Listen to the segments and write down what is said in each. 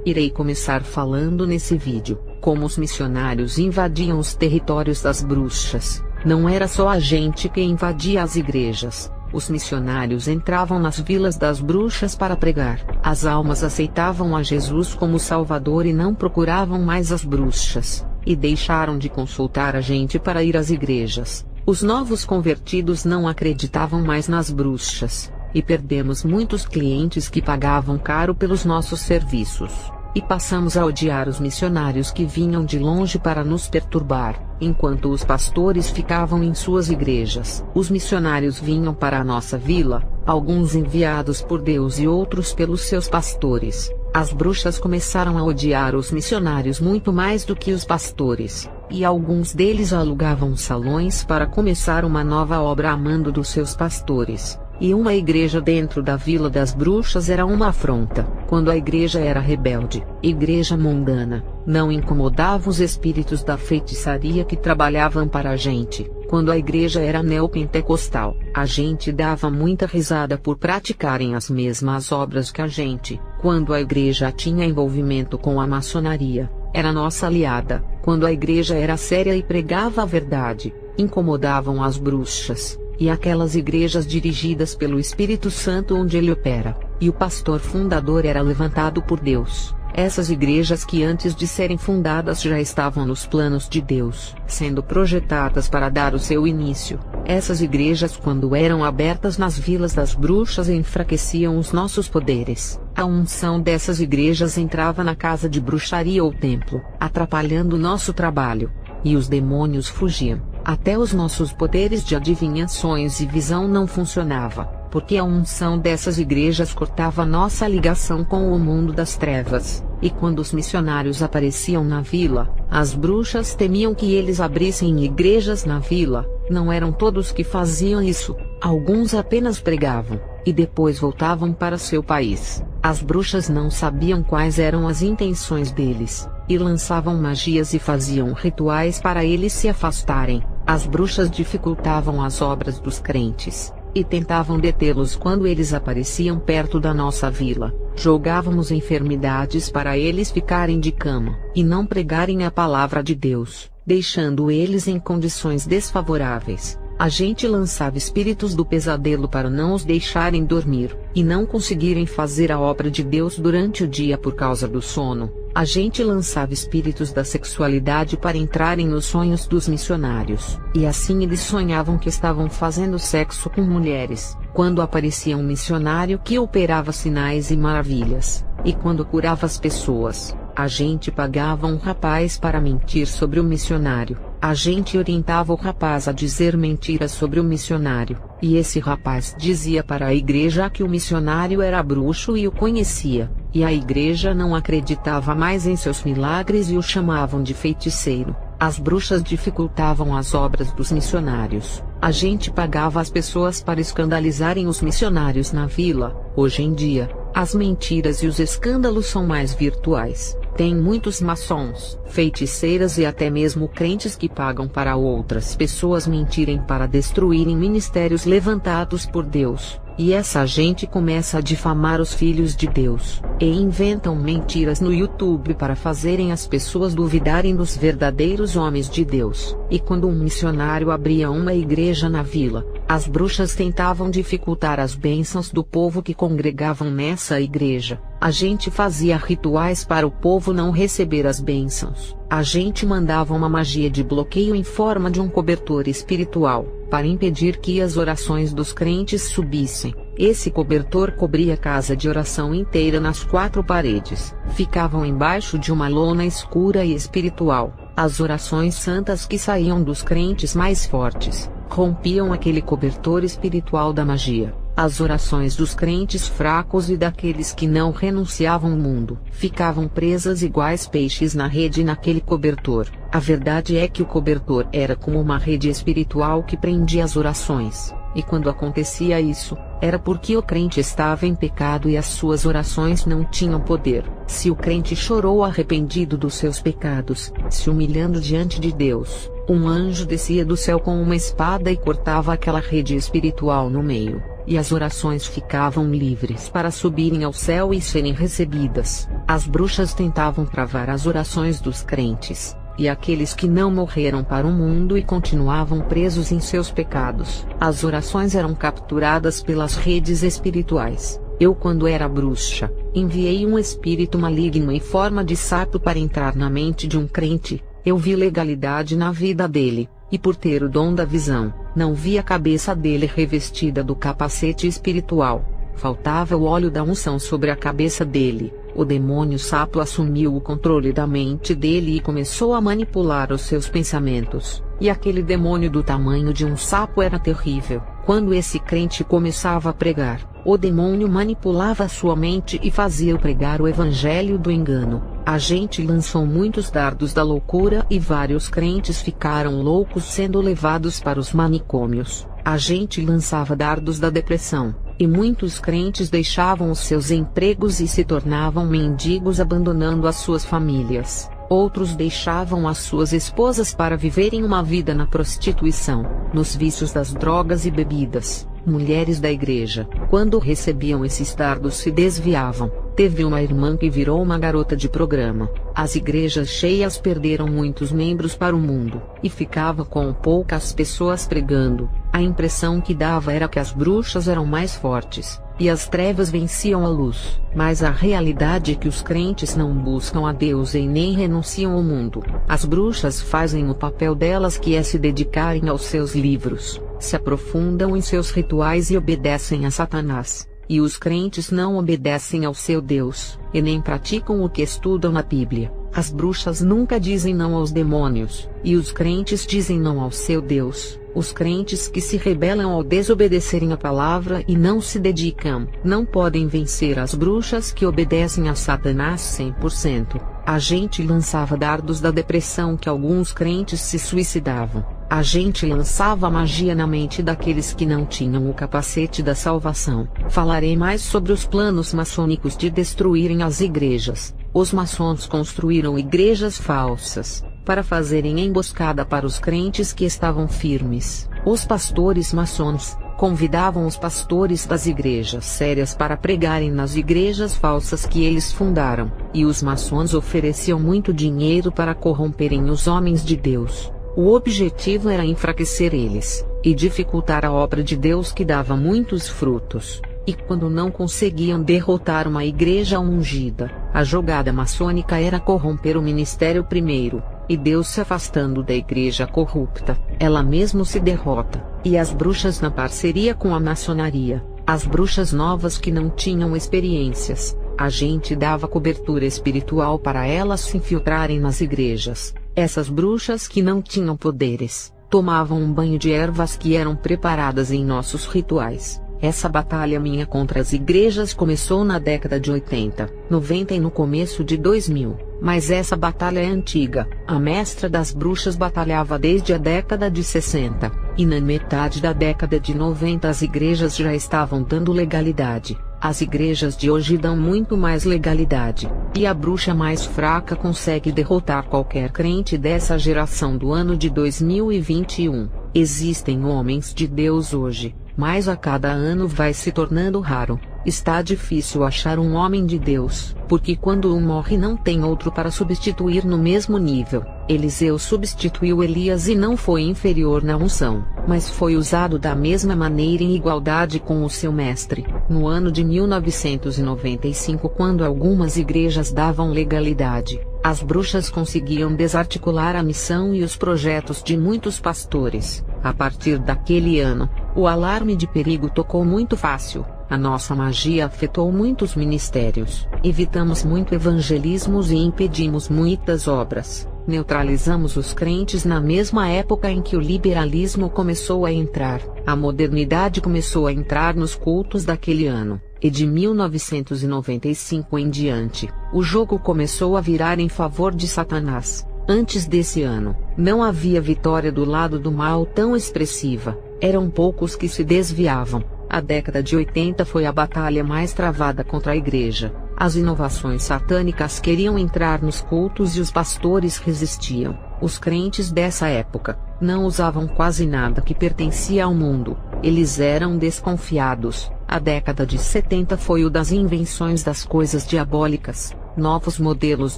Irei começar falando nesse vídeo como os missionários invadiam os territórios das bruxas. Não era só a gente que invadia as igrejas. Os missionários entravam nas vilas das bruxas para pregar. As almas aceitavam a Jesus como Salvador e não procuravam mais as bruxas, e deixaram de consultar a gente para ir às igrejas. Os novos convertidos não acreditavam mais nas bruxas, e perdemos muitos clientes que pagavam caro pelos nossos serviços. E passamos a odiar os missionários que vinham de longe para nos perturbar, enquanto os pastores ficavam em suas igrejas. Os missionários vinham para a nossa vila, alguns enviados por Deus e outros pelos seus pastores. As bruxas começaram a odiar os missionários muito mais do que os pastores, e alguns deles alugavam salões para começar uma nova obra a mando dos seus pastores. E uma igreja dentro da Vila das Bruxas era uma afronta. Quando a igreja era rebelde, igreja mundana, não incomodava os espíritos da feitiçaria que trabalhavam para a gente. Quando a igreja era neopentecostal, a gente dava muita risada por praticarem as mesmas obras que a gente. Quando a igreja tinha envolvimento com a maçonaria, era nossa aliada. Quando a igreja era séria e pregava a verdade, incomodavam as bruxas. E aquelas igrejas dirigidas pelo Espírito Santo onde ele opera, e o pastor fundador era levantado por Deus. Essas igrejas que antes de serem fundadas já estavam nos planos de Deus, sendo projetadas para dar o seu início. Essas igrejas, quando eram abertas nas vilas das bruxas, enfraqueciam os nossos poderes. A unção dessas igrejas entrava na casa de bruxaria ou templo, atrapalhando o nosso trabalho. E os demônios fugiam. Até os nossos poderes de adivinhações e visão não funcionava, porque a unção dessas igrejas cortava nossa ligação com o mundo das trevas. E quando os missionários apareciam na vila, as bruxas temiam que eles abrissem igrejas na vila. Não eram todos que faziam isso, alguns apenas pregavam, e depois voltavam para seu país. As bruxas não sabiam quais eram as intenções deles, e lançavam magias e faziam rituais para eles se afastarem. As bruxas dificultavam as obras dos crentes, e tentavam detê-los quando eles apareciam perto da nossa vila. Jogávamos enfermidades para eles ficarem de cama, e não pregarem a palavra de Deus, deixando eles em condições desfavoráveis. A gente lançava espíritos do pesadelo para não os deixarem dormir, e não conseguirem fazer a obra de Deus durante o dia por causa do sono. A gente lançava espíritos da sexualidade para entrarem nos sonhos dos missionários, e assim eles sonhavam que estavam fazendo sexo com mulheres. Quando aparecia um missionário que operava sinais e maravilhas, e quando curava as pessoas, a gente pagava um rapaz para mentir sobre o missionário. A gente orientava o rapaz a dizer mentiras sobre o missionário, e esse rapaz dizia para a igreja que o missionário era bruxo e o conhecia, e a igreja não acreditava mais em seus milagres e o chamavam de feiticeiro. As bruxas dificultavam as obras dos missionários. A gente pagava as pessoas para escandalizarem os missionários na vila. Hoje em dia, as mentiras e os escândalos são mais virtuais. Tem muitos maçons, feiticeiras e até mesmo crentes que pagam para outras pessoas mentirem para destruírem ministérios levantados por Deus. E essa gente começa a difamar os filhos de Deus, e inventam mentiras no YouTube para fazerem as pessoas duvidarem dos verdadeiros homens de Deus. E quando um missionário abria uma igreja na vila, as bruxas tentavam dificultar as bênçãos do povo que congregavam nessa igreja. A gente fazia rituais para o povo não receber as bênçãos. A gente mandava uma magia de bloqueio em forma de um cobertor espiritual, para impedir que as orações dos crentes subissem. Esse cobertor cobria a casa de oração inteira nas 4 paredes. Ficavam embaixo de uma lona escura e espiritual. As orações santas que saíam dos crentes mais fortes rompiam aquele cobertor espiritual da magia. As orações dos crentes fracos e daqueles que não renunciavam ao mundo ficavam presas iguais peixes na rede naquele cobertor. A verdade é que o cobertor era como uma rede espiritual que prendia as orações, e quando acontecia isso, era porque o crente estava em pecado e as suas orações não tinham poder. Se o crente chorou arrependido dos seus pecados, se humilhando diante de Deus, um anjo descia do céu com uma espada e cortava aquela rede espiritual no meio. e as orações ficavam livres para subirem ao céu e serem recebidas. As bruxas tentavam travar as orações dos crentes, e aqueles que não morreram para o mundo e continuavam presos em seus pecados. As orações eram capturadas pelas redes espirituais. Eu, quando era bruxa, enviei um espírito maligno em forma de sapo para entrar na mente de um crente. Eu vi legalidade na vida dele, e por ter o dom da visão, não vi a cabeça dele revestida do capacete espiritual. Faltava o óleo da unção sobre a cabeça dele. O demônio sapo assumiu o controle da mente dele e começou a manipular os seus pensamentos. E aquele demônio do tamanho de um sapo era terrível. Quando esse crente começava a pregar, o demônio manipulava sua mente e fazia-o pregar o evangelho do engano. A gente lançou muitos dardos da loucura e vários crentes ficaram loucos sendo levados para os manicômios. A gente lançava dardos da depressão, e muitos crentes deixavam os seus empregos e se tornavam mendigos abandonando as suas famílias. Outros deixavam as suas esposas para viverem uma vida na prostituição, nos vícios das drogas e bebidas. Mulheres da igreja, quando recebiam esses dardos, se desviavam. Teve uma irmã que virou uma garota de programa. As igrejas cheias perderam muitos membros para o mundo, e ficava com poucas pessoas pregando. A impressão que dava era que as bruxas eram mais fortes, e as trevas venciam a luz. Mas a realidade é que os crentes não buscam a Deus e nem renunciam ao mundo. As bruxas fazem o papel delas, que é se dedicarem aos seus livros, se aprofundam em seus rituais e obedecem a Satanás. E os crentes não obedecem ao seu Deus, e nem praticam o que estudam na Bíblia. As bruxas nunca dizem não aos demônios, e os crentes dizem não ao seu Deus. Os crentes que se rebelam ao desobedecerem a palavra e não se dedicam, não podem vencer as bruxas que obedecem a Satanás 100%. A gente lançava dardos da depressão que alguns crentes se suicidavam. A gente lançava magia na mente daqueles que não tinham o capacete da salvação. Falarei mais sobre os planos maçônicos de destruírem as igrejas. Os maçons construíram igrejas falsas, para fazerem emboscada para os crentes que estavam firmes. Os pastores maçons convidavam os pastores das igrejas sérias para pregarem nas igrejas falsas que eles fundaram, e os maçons ofereciam muito dinheiro para corromperem os homens de Deus. O objetivo era enfraquecer eles, e dificultar a obra de Deus, que dava muitos frutos. E quando não conseguiam derrotar uma igreja ungida, a jogada maçônica era corromper o ministério primeiro, e Deus, se afastando da igreja corrupta, ela mesmo se derrota. E as bruxas, na parceria com a maçonaria, as bruxas novas que não tinham experiências, a gente dava cobertura espiritual para elas se infiltrarem nas igrejas. Essas bruxas que não tinham poderes, tomavam um banho de ervas que eram preparadas em nossos rituais. Essa batalha minha contra as igrejas começou na década de 80, 90 e no começo de 2000, mas essa batalha é antiga. A mestra das bruxas batalhava desde a década de 60, e na metade da década de 90 as igrejas já estavam dando legalidade. As igrejas de hoje dão muito mais legalidade, e a bruxa mais fraca consegue derrotar qualquer crente dessa geração do ano de 2021. Existem homens de Deus hoje, mas a cada ano vai se tornando raro. Está difícil achar um homem de Deus, porque quando um morre não tem outro para substituir no mesmo nível. Eliseu substituiu Elias e não foi inferior na unção, mas foi usado da mesma maneira em igualdade com o seu mestre. No ano de 1995, quando algumas igrejas davam legalidade, as bruxas conseguiam desarticular a missão e os projetos de muitos pastores. A partir daquele ano, o alarme de perigo tocou muito fácil. A nossa magia afetou muitos ministérios. Evitamos muito evangelismos e impedimos muitas obras. Neutralizamos os crentes na mesma época em que o liberalismo começou a entrar. A modernidade começou a entrar nos cultos daquele ano. E de 1995 em diante, o jogo começou a virar em favor de Satanás. Antes desse ano, não havia vitória do lado do mal tão expressiva. Eram poucos que se desviavam. A década de 80 foi a batalha mais travada contra a igreja. As inovações satânicas queriam entrar nos cultos e os pastores resistiam. Os crentes dessa época não usavam quase nada que pertencia ao mundo. Eles eram desconfiados. A década de 70 foi o das invenções das coisas diabólicas, novos modelos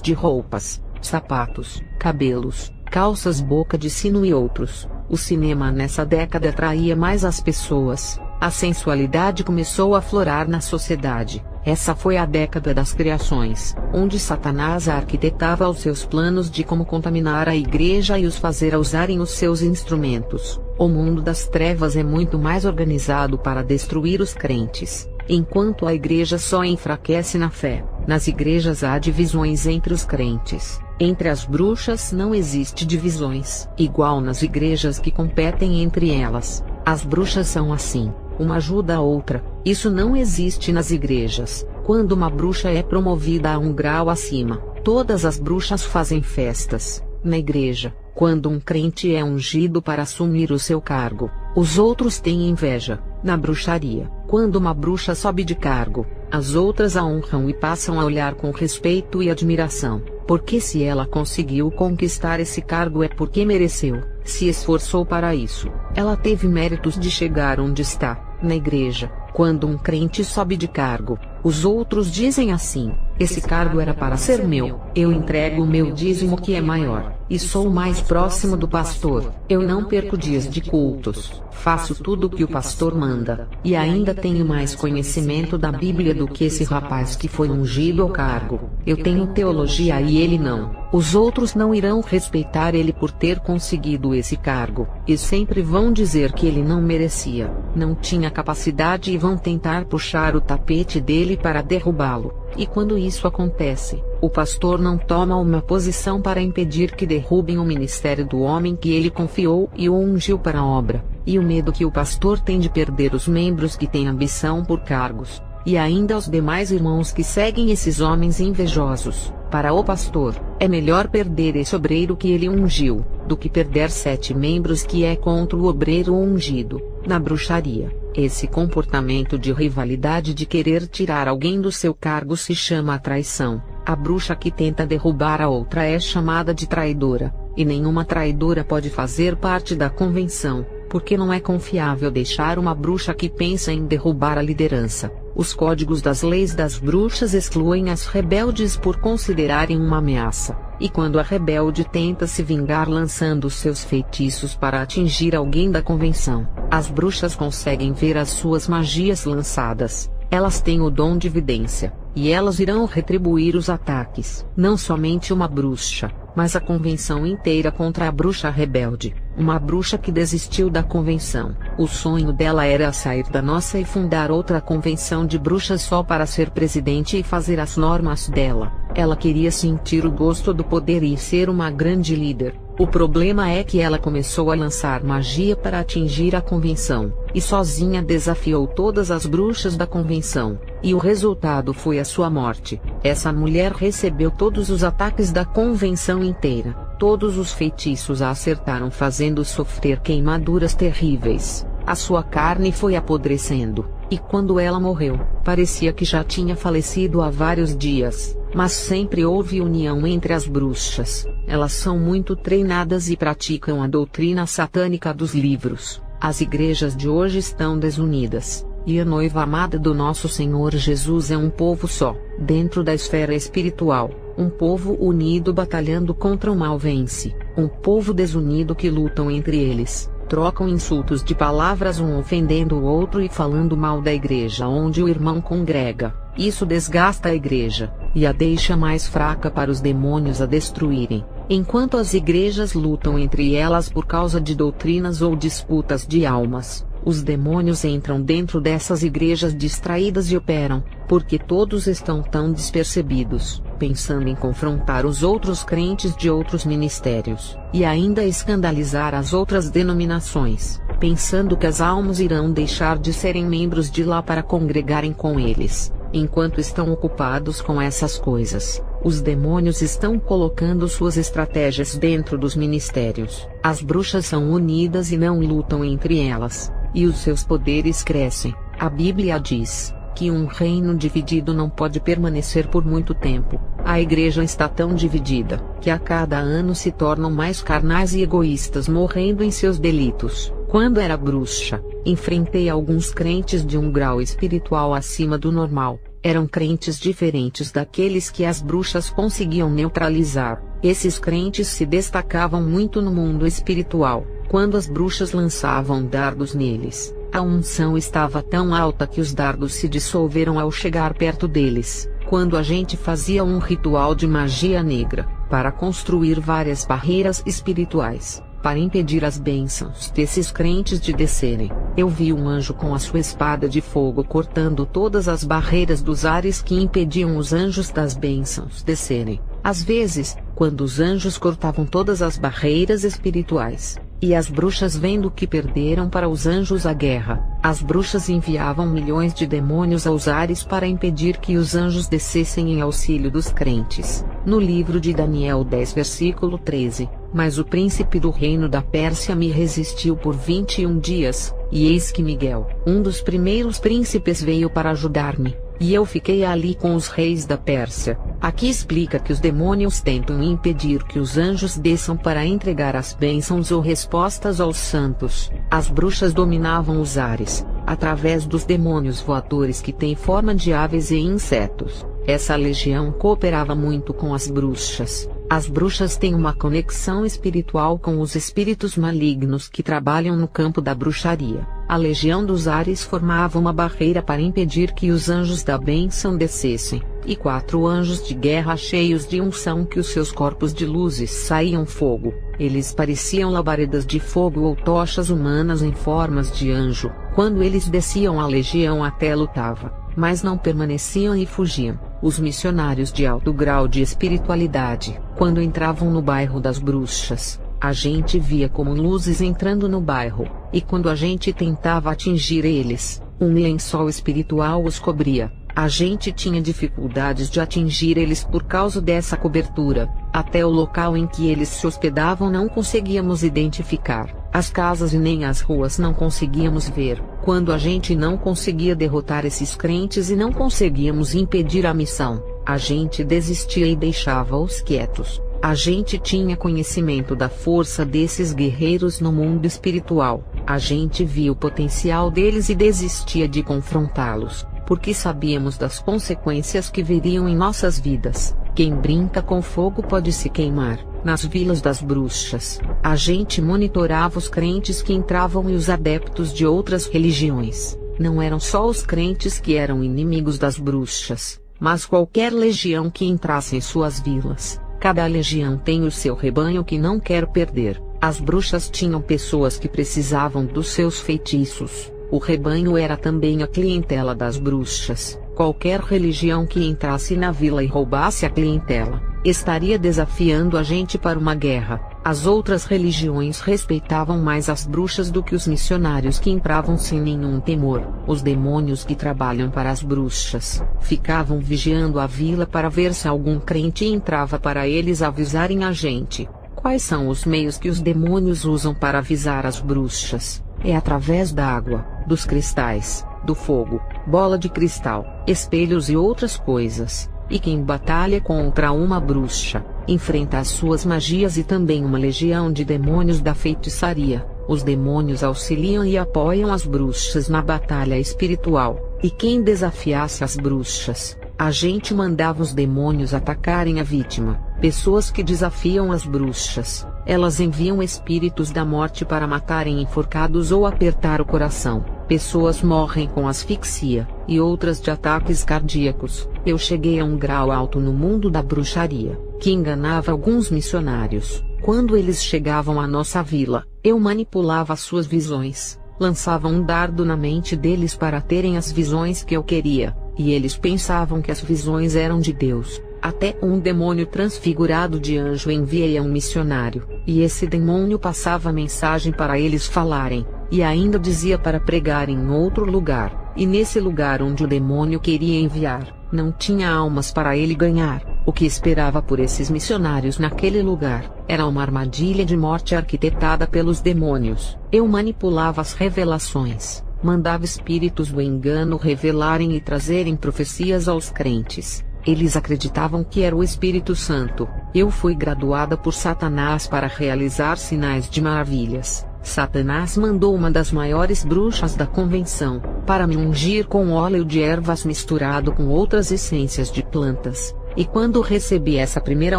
de roupas, sapatos, cabelos, calças boca de sino e outros. O cinema nessa década atraía mais as pessoas. A sensualidade começou a aflorar na sociedade. Essa foi a década das criações, onde Satanás arquitetava os seus planos de como contaminar a igreja e os fazer usarem os seus instrumentos. O mundo das trevas é muito mais organizado para destruir os crentes. Enquanto a igreja só enfraquece na fé, nas igrejas há divisões entre os crentes. Entre as bruxas não existe divisões, igual nas igrejas que competem entre elas. As bruxas são assim, uma ajuda a outra. Isso não existe nas igrejas. Quando uma bruxa é promovida a um grau acima, todas as bruxas fazem festas. Na igreja, quando um crente é ungido para assumir o seu cargo, os outros têm inveja. Na bruxaria, quando uma bruxa sobe de cargo, as outras a honram e passam a olhar com respeito e admiração, porque se ela conseguiu conquistar esse cargo é porque mereceu, se esforçou para isso. Ela teve méritos de chegar onde está. Na igreja, quando um crente sobe de cargo, os outros dizem assim: esse cargo era para ser meu, eu entrego o meu dízimo que é maior, e sou mais próximo do pastor, eu não perco dias de cultos, faço tudo o que o pastor manda, e ainda tenho mais conhecimento da Bíblia do que esse rapaz que foi ungido ao cargo, eu tenho teologia e ele não. Os outros não irão respeitar ele por ter conseguido esse cargo, e sempre vão dizer que ele não merecia, não tinha capacidade e vão tentar puxar o tapete dele para derrubá-lo. E quando isso acontece, o pastor não toma uma posição para impedir que derrubem o ministério do homem que ele confiou e o ungiu para a obra. E o medo que o pastor tem de perder os membros que têm ambição por cargos, e ainda os demais irmãos que seguem esses homens invejosos. Para o pastor, é melhor perder esse obreiro que ele ungiu, do que perder 7 membros que é contra o obreiro ungido. Na bruxaria, esse comportamento de rivalidade de querer tirar alguém do seu cargo se chama traição. A bruxa que tenta derrubar a outra é chamada de traidora, e nenhuma traidora pode fazer parte da convenção, porque não é confiável deixar uma bruxa que pensa em derrubar a liderança. Os códigos das leis das bruxas excluem as rebeldes por considerarem uma ameaça, e quando a rebelde tenta se vingar lançando seus feitiços para atingir alguém da convenção, as bruxas conseguem ver as suas magias lançadas. Elas têm o dom de vidência, e elas irão retribuir os ataques. Não somente uma bruxa, mas a convenção inteira contra a bruxa rebelde, uma bruxa que desistiu da convenção. O sonho dela era sair da nossa e fundar outra convenção de bruxas só para ser presidente e fazer as normas dela. Ela queria sentir o gosto do poder e ser uma grande líder. O problema é que ela começou a lançar magia para atingir a convenção, e sozinha desafiou todas as bruxas da convenção, e o resultado foi a sua morte. Essa mulher recebeu todos os ataques da convenção inteira, todos os feitiços a acertaram fazendo sofrer queimaduras terríveis. A sua carne foi apodrecendo, e quando ela morreu, parecia que já tinha falecido há vários dias. Mas sempre houve união entre as bruxas. Elas são muito treinadas e praticam a doutrina satânica dos livros. As igrejas de hoje estão desunidas, e a noiva amada do nosso Senhor Jesus é um povo só, dentro da esfera espiritual. Um povo unido batalhando contra o mal vence. Um povo desunido que lutam entre eles, trocam insultos de palavras um ofendendo o outro e falando mal da igreja onde o irmão congrega. Isso desgasta a igreja, e a deixa mais fraca para os demônios a destruírem. Enquanto as igrejas lutam entre elas por causa de doutrinas ou disputas de almas, os demônios entram dentro dessas igrejas distraídas e operam, porque todos estão tão despercebidos, pensando em confrontar os outros crentes de outros ministérios, e ainda escandalizar as outras denominações, pensando que as almas irão deixar de serem membros de lá para congregarem com eles. Enquanto estão ocupados com essas coisas, os demônios estão colocando suas estratégias dentro dos ministérios. As bruxas são unidas e não lutam entre elas, e os seus poderes crescem. A Bíblia diz que um reino dividido não pode permanecer por muito tempo. A igreja está tão dividida, que a cada ano se tornam mais carnais e egoístas morrendo em seus delitos. Quando era bruxa, enfrentei alguns crentes de um grau espiritual acima do normal. Eram crentes diferentes daqueles que as bruxas conseguiam neutralizar. Esses crentes se destacavam muito no mundo espiritual. Quando as bruxas lançavam dardos neles, a unção estava tão alta que os dardos se dissolveram ao chegar perto deles. Quando a gente fazia um ritual de magia negra, para construir várias barreiras espirituais, para impedir as bênçãos desses crentes de descerem, eu vi um anjo com a sua espada de fogo cortando todas as barreiras dos ares que impediam os anjos das bênçãos descerem. Às vezes, quando os anjos cortavam todas as barreiras espirituais, e as bruxas vendo que perderam para os anjos a guerra, as bruxas enviavam milhões de demônios aos ares para impedir que os anjos descessem em auxílio dos crentes. No livro de Daniel 10 versículo 13, mas o príncipe do reino da Pérsia me resistiu por 21 dias, e eis que Miguel, um dos primeiros príncipes, veio para ajudar-me, e eu fiquei ali com os reis da Pérsia. Aqui explica que os demônios tentam impedir que os anjos desçam para entregar as bênçãos ou respostas aos santos. As bruxas dominavam os ares, através dos demônios voadores que têm forma de aves e insetos. Essa legião cooperava muito com as bruxas. As bruxas têm uma conexão espiritual com os espíritos malignos que trabalham no campo da bruxaria. A legião dos ares formava uma barreira para impedir que os anjos da bênção descessem, e 4 anjos de guerra cheios de unção que os seus corpos de luzes saíam fogo. Eles pareciam labaredas de fogo ou tochas humanas em formas de anjo. Quando eles desciam, a legião até lutava, mas não permaneciam e fugiam. Os missionários de alto grau de espiritualidade, quando entravam no bairro das bruxas, a gente via como luzes entrando no bairro, e quando a gente tentava atingir eles, um lençol espiritual os cobria. A gente tinha dificuldades de atingir eles por causa dessa cobertura. Até o local em que eles se hospedavam não conseguíamos identificar. As casas e nem as ruas não conseguíamos ver. Quando a gente não conseguia derrotar esses crentes e não conseguíamos impedir a missão, a gente desistia e deixava-os quietos. A gente tinha conhecimento da força desses guerreiros no mundo espiritual. A gente via o potencial deles e desistia de confrontá-los, porque sabíamos das consequências que viriam em nossas vidas. Quem brinca com fogo pode se queimar. Nas vilas das bruxas, a gente monitorava os crentes que entravam e os adeptos de outras religiões. Não eram só os crentes que eram inimigos das bruxas, mas qualquer legião que entrasse em suas vilas. Cada legião tem o seu rebanho que não quer perder. As bruxas tinham pessoas que precisavam dos seus feitiços. O rebanho era também a clientela das bruxas. Qualquer religião que entrasse na vila e roubasse a clientela, estaria desafiando a gente para uma guerra. As outras religiões respeitavam mais as bruxas do que os missionários que entravam sem nenhum temor. Os demônios que trabalham para as bruxas ficavam vigiando a vila para ver se algum crente entrava para eles avisarem a gente. Quais são os meios que os demônios usam para avisar as bruxas? É através da água, dos cristais, do fogo, bola de cristal, espelhos e outras coisas. E quem batalha contra uma bruxa, enfrenta as suas magias e também uma legião de demônios da feitiçaria. Os demônios auxiliam e apoiam as bruxas na batalha espiritual. E quem desafiasse as bruxas, a gente mandava os demônios atacarem a vítima. Pessoas que desafiam as bruxas, elas enviam espíritos da morte para matarem enforcados ou apertar o coração. Pessoas morrem com asfixia, e outras de ataques cardíacos. Eu cheguei a um grau alto no mundo da bruxaria, que enganava alguns missionários. Quando eles chegavam à nossa vila, eu manipulava as suas visões, lançava um dardo na mente deles para terem as visões que eu queria, e eles pensavam que as visões eram de Deus. Até um demônio transfigurado de anjo enviei a um missionário, e esse demônio passava mensagem para eles falarem, e ainda dizia para pregar em outro lugar, e nesse lugar onde o demônio queria enviar, não tinha almas para ele ganhar. O que esperava por esses missionários naquele lugar era uma armadilha de morte arquitetada pelos demônios. Eu manipulava as revelações, mandava espíritos do engano revelarem e trazerem profecias aos crentes. Eles acreditavam que era o Espírito Santo. Eu fui graduada por Satanás para realizar sinais de maravilhas. Satanás mandou uma das maiores bruxas da convenção, para me ungir com óleo de ervas misturado com outras essências de plantas. E quando recebi essa primeira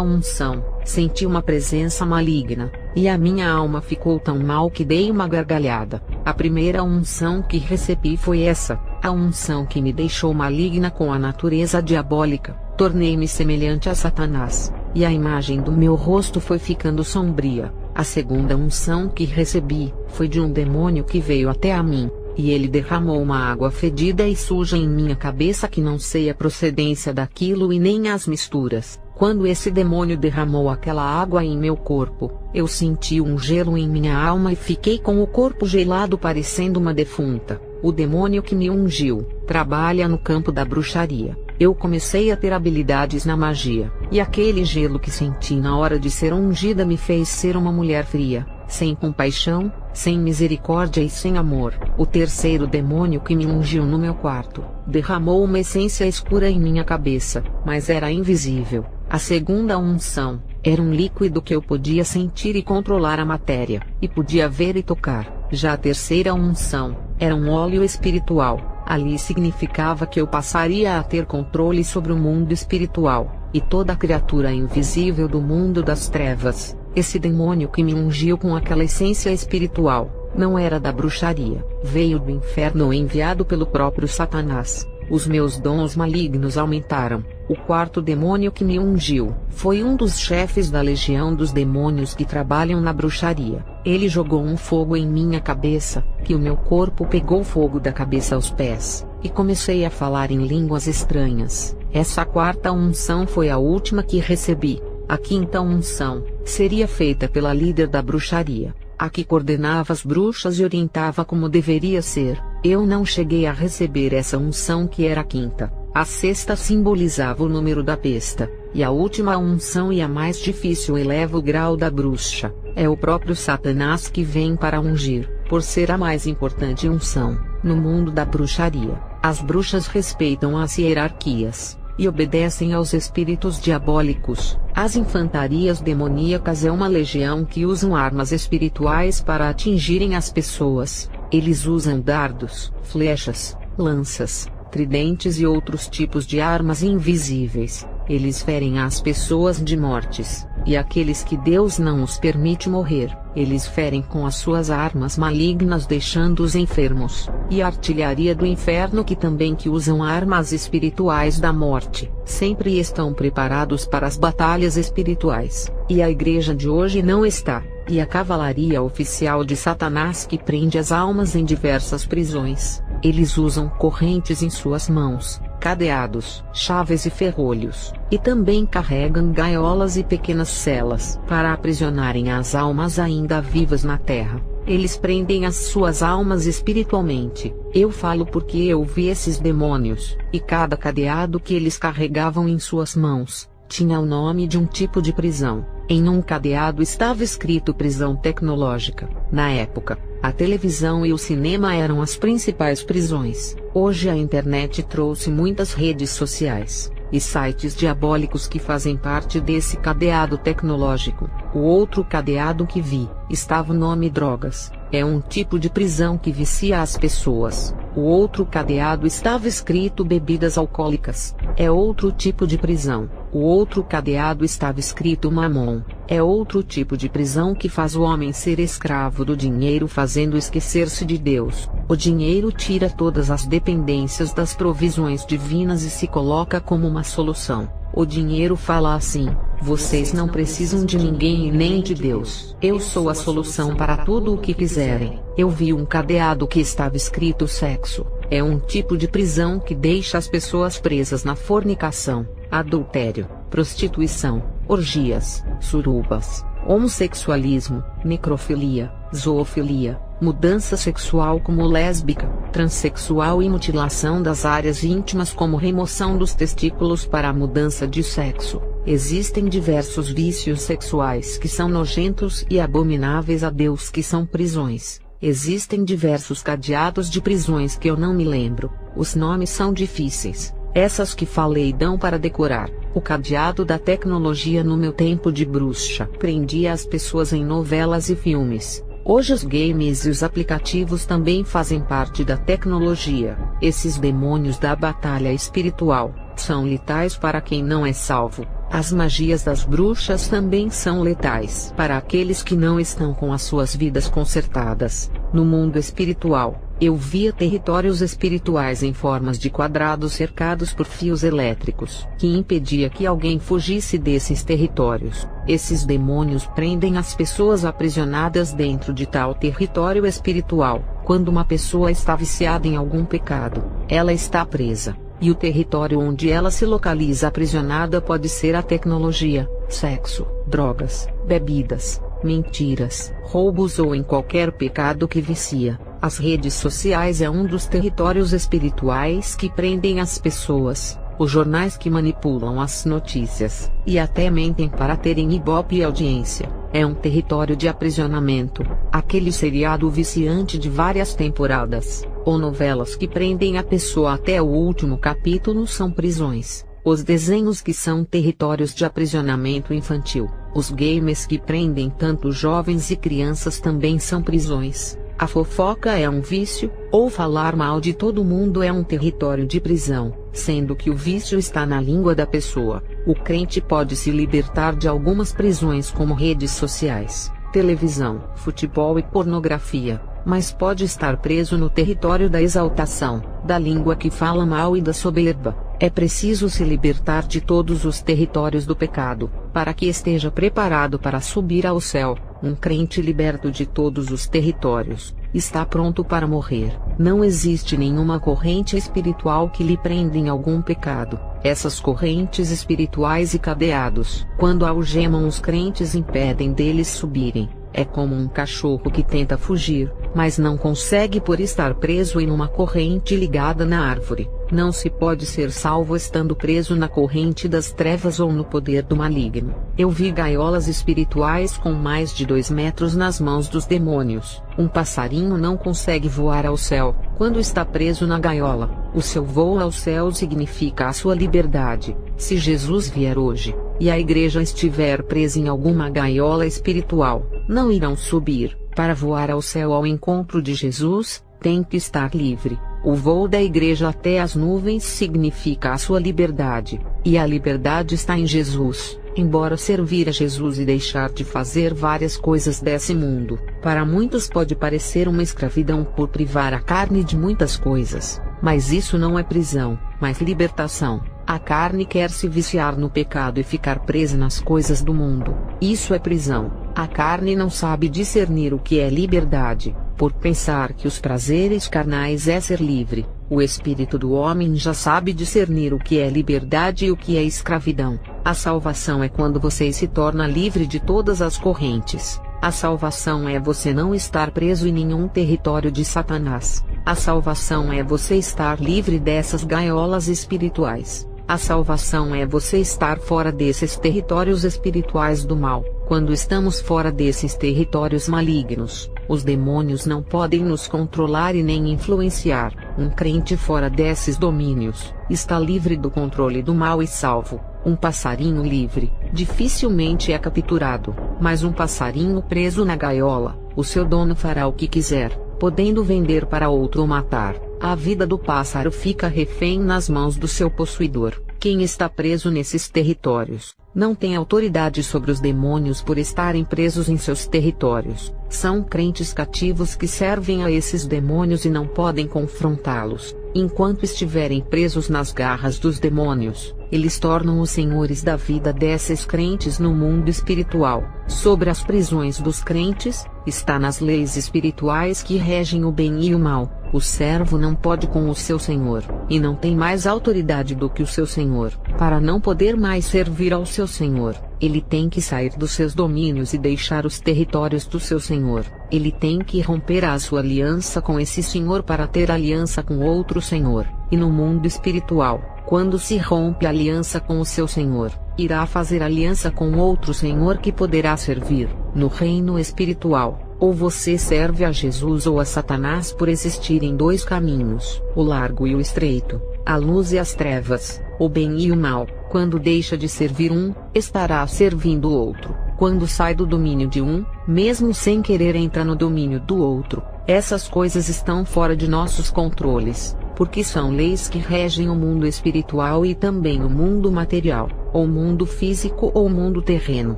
unção, senti uma presença maligna, e a minha alma ficou tão mal que dei uma gargalhada. A primeira unção que recebi foi essa, a unção que me deixou maligna com a natureza diabólica. Tornei-me semelhante a Satanás, e a imagem do meu rosto foi ficando sombria. A segunda unção que recebi, foi de um demônio que veio até a mim, e ele derramou uma água fedida e suja em minha cabeça que não sei a procedência daquilo e nem as misturas. Quando esse demônio derramou aquela água em meu corpo, eu senti um gelo em minha alma e fiquei com o corpo gelado parecendo uma defunta. O demônio que me ungiu, trabalha no campo da bruxaria. Eu comecei a ter habilidades na magia, e aquele gelo que senti na hora de ser ungida me fez ser uma mulher fria, sem compaixão, sem misericórdia e sem amor. O terceiro demônio que me ungiu no meu quarto, derramou uma essência escura em minha cabeça, mas era invisível. A segunda unção, era um líquido que eu podia sentir e controlar a matéria, e podia ver e tocar. Já a terceira unção, era um óleo espiritual. Ali significava que eu passaria a ter controle sobre o mundo espiritual, e toda criatura invisível do mundo das trevas. Esse demônio que me ungiu com aquela essência espiritual, não era da bruxaria, veio do inferno enviado pelo próprio Satanás. Os meus dons malignos aumentaram. O quarto demônio que me ungiu, foi um dos chefes da legião dos demônios que trabalham na bruxaria. Ele jogou um fogo em minha cabeça, que o meu corpo pegou fogo da cabeça aos pés, e comecei a falar em línguas estranhas. Essa quarta unção foi a última que recebi. A quinta unção, seria feita pela líder da bruxaria, a que coordenava as bruxas e orientava como deveria ser. Eu não cheguei a receber essa unção que era a quinta. A sexta simbolizava o número da besta, e a última unção e a mais difícil eleva o grau da bruxa. É o próprio Satanás que vem para ungir, por ser a mais importante unção. No mundo da bruxaria, as bruxas respeitam as hierarquias, e obedecem aos espíritos diabólicos. As infantarias demoníacas é uma legião que usam armas espirituais para atingirem as pessoas. Eles usam dardos, flechas, lanças, tridentes e outros tipos de armas invisíveis. Eles ferem as pessoas de mortes, e aqueles que Deus não os permite morrer, eles ferem com as suas armas malignas deixando-os enfermos. E a artilharia do inferno que usam armas espirituais da morte, sempre estão preparados para as batalhas espirituais. E a igreja de hoje não está. E a cavalaria oficial de Satanás que prende as almas em diversas prisões. Eles usam correntes em suas mãos, cadeados, chaves e ferrolhos, e também carregam gaiolas e pequenas celas para aprisionarem as almas ainda vivas na terra. Eles prendem as suas almas espiritualmente. Eu falo porque eu vi esses demônios, e cada cadeado que eles carregavam em suas mãos, tinha o nome de um tipo de prisão. Em um cadeado estava escrito prisão tecnológica. Na época, a televisão e o cinema eram as principais prisões. Hoje a internet trouxe muitas redes sociais e sites diabólicos que fazem parte desse cadeado tecnológico. O outro cadeado que vi, estava o nome drogas. É um tipo de prisão que vicia as pessoas. O outro cadeado estava escrito bebidas alcoólicas. É outro tipo de prisão. O outro cadeado estava escrito mamon. É outro tipo de prisão que faz o homem ser escravo do dinheiro fazendo esquecer-se de Deus. O dinheiro tira todas as dependências das provisões divinas e se coloca como uma solução. O dinheiro fala assim: vocês não precisam de ninguém e nem de Deus. Eu sou a solução para tudo o que quiserem. Eu vi um cadeado que estava escrito sexo. É um tipo de prisão que deixa as pessoas presas na fornicação, adultério, prostituição, orgias, surubas, homossexualismo, necrofilia, zoofilia, mudança sexual como lésbica, transexual e mutilação das áreas íntimas como remoção dos testículos para a mudança de sexo. Existem diversos vícios sexuais que são nojentos e abomináveis a Deus que são prisões. Existem diversos cadeados de prisões que eu não me lembro. Os nomes são difíceis. Essas que falei dão para decorar. O cadeado da tecnologia no meu tempo de bruxa prendia as pessoas em novelas e filmes. Hoje os games e os aplicativos também fazem parte da tecnologia. Esses demônios da batalha espiritual são letais para quem não é salvo. As magias das bruxas também são letais para aqueles que não estão com as suas vidas consertadas. No mundo espiritual, eu via territórios espirituais em formas de quadrados cercados por fios elétricos, que impedia que alguém fugisse desses territórios. Esses demônios prendem as pessoas aprisionadas dentro de tal território espiritual. Quando uma pessoa está viciada em algum pecado, ela está presa. E o território onde ela se localiza aprisionada pode ser a tecnologia, sexo, drogas, bebidas, mentiras, roubos ou em qualquer pecado que vicia. As redes sociais é um dos territórios espirituais que prendem as pessoas. Os jornais que manipulam as notícias, e até mentem para terem ibope e audiência, é um território de aprisionamento. Aquele seriado viciante de várias temporadas, ou novelas que prendem a pessoa até o último capítulo são prisões. Os desenhos que são territórios de aprisionamento infantil, os games que prendem tanto jovens e crianças também são prisões. A fofoca é um vício, ou falar mal de todo mundo é um território de prisão, sendo que o vício está na língua da pessoa. O crente pode se libertar de algumas prisões como redes sociais, televisão, futebol e pornografia, mas pode estar preso no território da exaltação, da língua que fala mal e da soberba. É preciso se libertar de todos os territórios do pecado, para que esteja preparado para subir ao céu. Um crente liberto de todos os territórios está pronto para morrer. Não existe nenhuma corrente espiritual que lhe prenda em algum pecado. Essas correntes espirituais e cadeados, quando algemam os crentes, impedem deles subirem. É como um cachorro que tenta fugir, mas não consegue por estar preso em uma corrente ligada na árvore. Não se pode ser salvo estando preso na corrente das trevas ou no poder do maligno. Eu vi gaiolas espirituais com mais de 2 metros nas mãos dos demônios. Um passarinho não consegue voar ao céu quando está preso na gaiola. O seu voo ao céu significa a sua liberdade. Se Jesus vier hoje, e a igreja estiver presa em alguma gaiola espiritual, não irão subir. Para voar ao céu ao encontro de Jesus, tem que estar livre. O voo da igreja até as nuvens significa a sua liberdade, e a liberdade está em Jesus. Embora servir a Jesus e deixar de fazer várias coisas desse mundo, para muitos pode parecer uma escravidão por privar a carne de muitas coisas, mas isso não é prisão, mas libertação. A carne quer se viciar no pecado e ficar presa nas coisas do mundo. Isso é prisão. A carne não sabe discernir o que é liberdade, por pensar que os prazeres carnais é ser livre. O espírito do homem já sabe discernir o que é liberdade e o que é escravidão. A salvação é quando você se torna livre de todas as correntes. A salvação é você não estar preso em nenhum território de Satanás. A salvação é você estar livre dessas gaiolas espirituais. A salvação é você estar fora desses territórios espirituais do mal. Quando estamos fora desses territórios malignos, os demônios não podem nos controlar e nem influenciar. Um crente fora desses domínios está livre do controle do mal e salvo. Um passarinho livre dificilmente é capturado, mas um passarinho preso na gaiola, o seu dono fará o que quiser, podendo vender para outro ou matar. A vida do pássaro fica refém nas mãos do seu possuidor. Quem está preso nesses territórios não tem autoridade sobre os demônios por estarem presos em seus territórios. São crentes cativos que servem a esses demônios e não podem confrontá-los. Enquanto estiverem presos nas garras dos demônios, eles tornam os senhores da vida desses crentes no mundo espiritual. Sobre as prisões dos crentes, está nas leis espirituais que regem o bem e o mal. O servo não pode com o seu senhor, e não tem mais autoridade do que o seu senhor. Para não poder mais servir ao seu senhor, ele tem que sair dos seus domínios e deixar os territórios do seu senhor. Ele tem que romper a sua aliança com esse senhor para ter aliança com outro senhor. E no mundo espiritual, quando se rompe a aliança com o seu senhor, irá fazer aliança com outro senhor que poderá servir. No reino espiritual, ou você serve a Jesus ou a Satanás. Por existirem 2 caminhos, o largo e o estreito, a luz e as trevas, o bem e o mal. Quando deixa de servir um, estará servindo o outro. Quando sai do domínio de um, mesmo sem querer entra no domínio do outro. Essas coisas estão fora de nossos controles, porque são leis que regem o mundo espiritual e também o mundo material, ou mundo físico ou mundo terreno.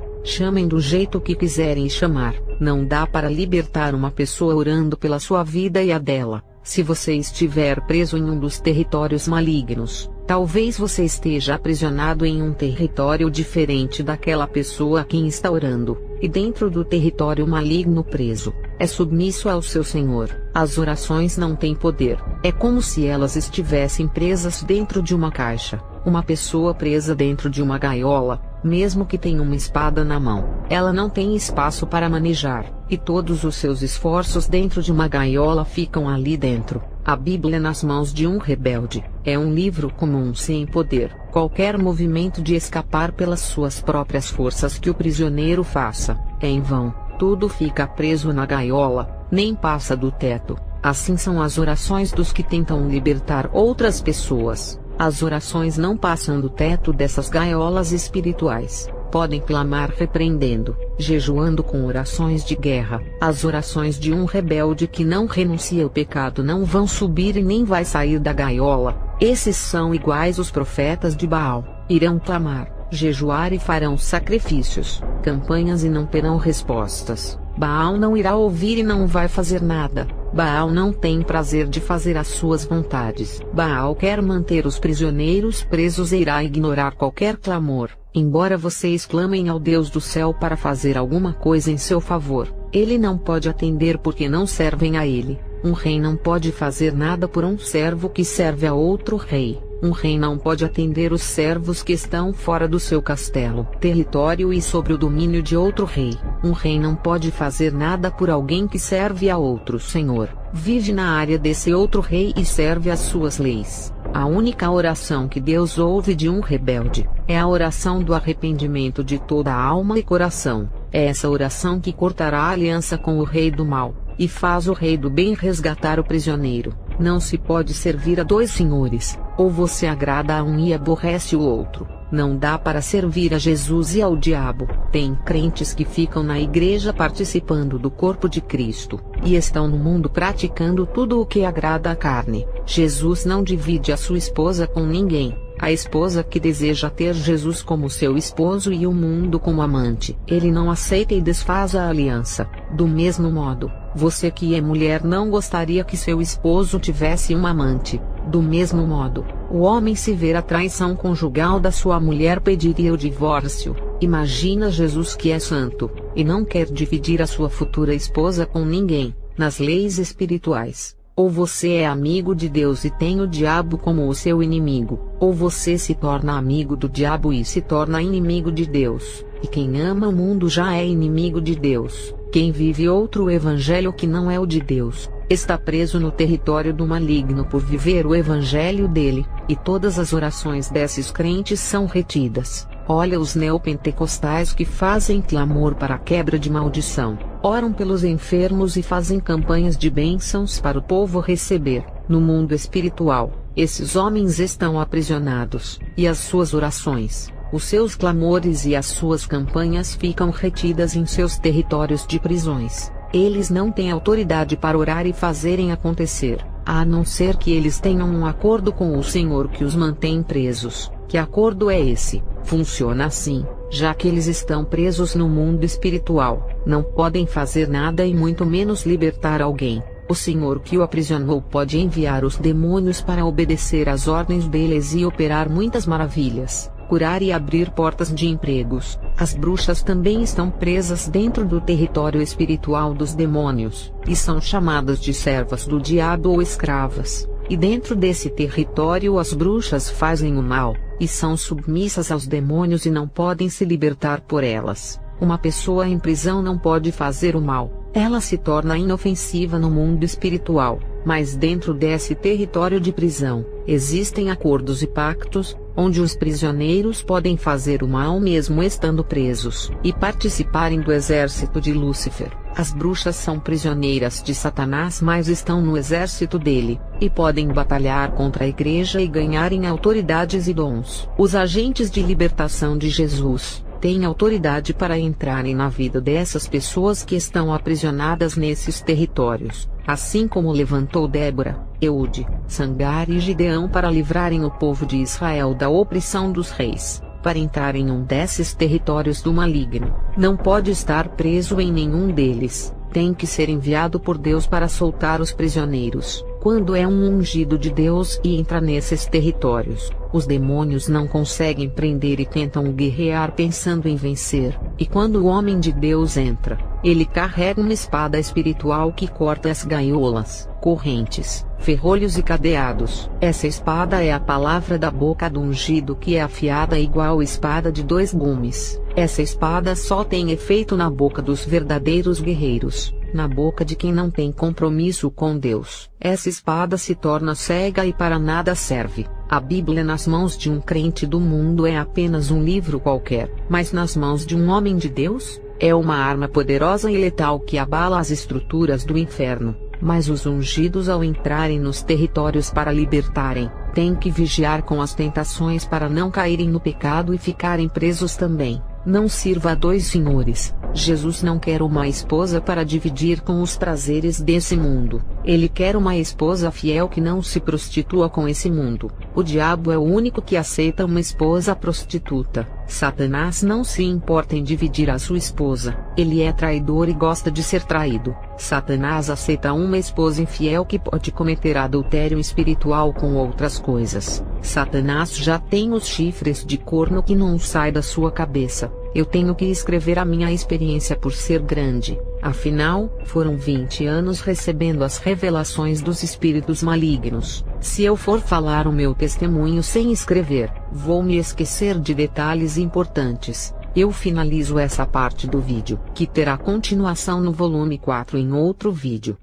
Chamem do jeito que quiserem chamar. Não dá para libertar uma pessoa orando pela sua vida e a dela. Se você estiver preso em um dos territórios malignos, talvez você esteja aprisionado em um território diferente daquela pessoa a quem está orando, e dentro do território maligno preso, é submisso ao seu Senhor. As orações não têm poder. É como se elas estivessem presas dentro de uma caixa. Uma pessoa presa dentro de uma gaiola, mesmo que tenha uma espada na mão, ela não tem espaço para manejar, e todos os seus esforços dentro de uma gaiola ficam ali dentro. A Bíblia nas mãos de um rebelde é um livro comum sem poder. Qualquer movimento de escapar pelas suas próprias forças que o prisioneiro faça, é em vão. Tudo fica preso na gaiola, nem passa do teto. Assim são as orações dos que tentam libertar outras pessoas. As orações não passam do teto dessas gaiolas espirituais. Podem clamar repreendendo, jejuando com orações de guerra. As orações de um rebelde que não renuncia ao pecado não vão subir e nem vai sair da gaiola. Esses são iguais os profetas de Baal. Irão clamar, jejuar e farão sacrifícios, campanhas e não terão respostas. Baal não irá ouvir e não vai fazer nada. Baal não tem prazer de fazer as suas vontades. Baal quer manter os prisioneiros presos e irá ignorar qualquer clamor. Embora vocês clamem ao Deus do céu para fazer alguma coisa em seu favor, ele não pode atender porque não servem a ele. Um rei não pode fazer nada por um servo que serve a outro rei. Um rei não pode atender os servos que estão fora do seu castelo, território e sobre o domínio de outro rei. Um rei não pode fazer nada por alguém que serve a outro senhor, vive na área desse outro rei e serve as suas leis. A única oração que Deus ouve de um rebelde é a oração do arrependimento de toda a alma e coração. É essa oração que cortará a aliança com o rei do mal, e faz o rei do bem resgatar o prisioneiro. Não se pode servir a dois senhores, ou você agrada a um e aborrece o outro. Não dá para servir a Jesus e ao diabo. Tem crentes que ficam na igreja participando do corpo de Cristo, e estão no mundo praticando tudo o que agrada à carne. Jesus não divide a sua esposa com ninguém. A esposa que deseja ter Jesus como seu esposo e o mundo como amante, ele não aceita e desfaz a aliança. Do mesmo modo, você que é mulher não gostaria que seu esposo tivesse uma amante. Do mesmo modo, o homem se ver a traição conjugal da sua mulher pediria o divórcio. Imagina Jesus que é santo, e não quer dividir a sua futura esposa com ninguém. Nas leis espirituais, ou você é amigo de Deus e tem o diabo como o seu inimigo, ou você se torna amigo do diabo e se torna inimigo de Deus. E quem ama o mundo já é inimigo de Deus. Quem vive outro evangelho que não é o de Deus, está preso no território do maligno por viver o evangelho dele, e todas as orações desses crentes são retidas. Olha os neopentecostais que fazem clamor para a quebra de maldição, oram pelos enfermos e fazem campanhas de bênçãos para o povo receber. No mundo espiritual, esses homens estão aprisionados, e as suas orações, os seus clamores e as suas campanhas ficam retidas em seus territórios de prisões. Eles não têm autoridade para orar e fazerem acontecer, a não ser que eles tenham um acordo com o Senhor que os mantém presos. Que acordo é esse? Funciona assim: já que eles estão presos no mundo espiritual, não podem fazer nada e muito menos libertar alguém. O Senhor que o aprisionou pode enviar os demônios para obedecer às ordens deles e operar muitas maravilhas, curar e abrir portas de empregos. As bruxas também estão presas dentro do território espiritual dos demônios, e são chamadas de servas do diabo ou escravas. E dentro desse território as bruxas fazem o mal, e são submissas aos demônios e não podem se libertar por elas. Uma pessoa em prisão não pode fazer o mal, ela se torna inofensiva no mundo espiritual, mas dentro desse território de prisão, existem acordos e pactos, onde os prisioneiros podem fazer o mal mesmo estando presos, e participarem do exército de Lúcifer. As bruxas são prisioneiras de Satanás, mas estão no exército dele, e podem batalhar contra a igreja e ganharem autoridades e dons. Os agentes de libertação de Jesus têm autoridade para entrarem na vida dessas pessoas que estão aprisionadas nesses territórios, assim como levantou Débora, Eude, Sangar e Gideão para livrarem o povo de Israel da opressão dos reis. Para entrar em um desses territórios do maligno, não pode estar preso em nenhum deles, tem que ser enviado por Deus para soltar os prisioneiros. Quando é um ungido de Deus e entra nesses territórios, os demônios não conseguem prender e tentam guerrear pensando em vencer, e quando o homem de Deus entra, ele carrega uma espada espiritual que corta as gaiolas, correntes, ferrolhos e cadeados. Essa espada é a palavra da boca do ungido, que é afiada igual espada de dois gumes. Essa espada só tem efeito na boca dos verdadeiros guerreiros, na boca de quem não tem compromisso com Deus. Essa espada se torna cega e para nada serve. A Bíblia nas mãos de um crente do mundo é apenas um livro qualquer, mas nas mãos de um homem de Deus, é uma arma poderosa e letal que abala as estruturas do inferno. Mas os ungidos, ao entrarem nos territórios para libertarem, têm que vigiar com as tentações para não caírem no pecado e ficarem presos também. Não sirva a dois senhores. Jesus não quer uma esposa para dividir com os prazeres desse mundo. Ele quer uma esposa fiel que não se prostitua com esse mundo. O diabo é o único que aceita uma esposa prostituta. Satanás não se importa em dividir a sua esposa. Ele é traidor e gosta de ser traído. Satanás aceita uma esposa infiel que pode cometer adultério espiritual com outras coisas. Satanás já tem os chifres de corno que não sai da sua cabeça. Eu tenho que escrever a minha experiência por ser grande. Afinal, foram 20 anos recebendo as revelações dos espíritos malignos. Se eu for falar o meu testemunho sem escrever, vou me esquecer de detalhes importantes. Eu finalizo essa parte do vídeo, que terá continuação no volume 4 em outro vídeo.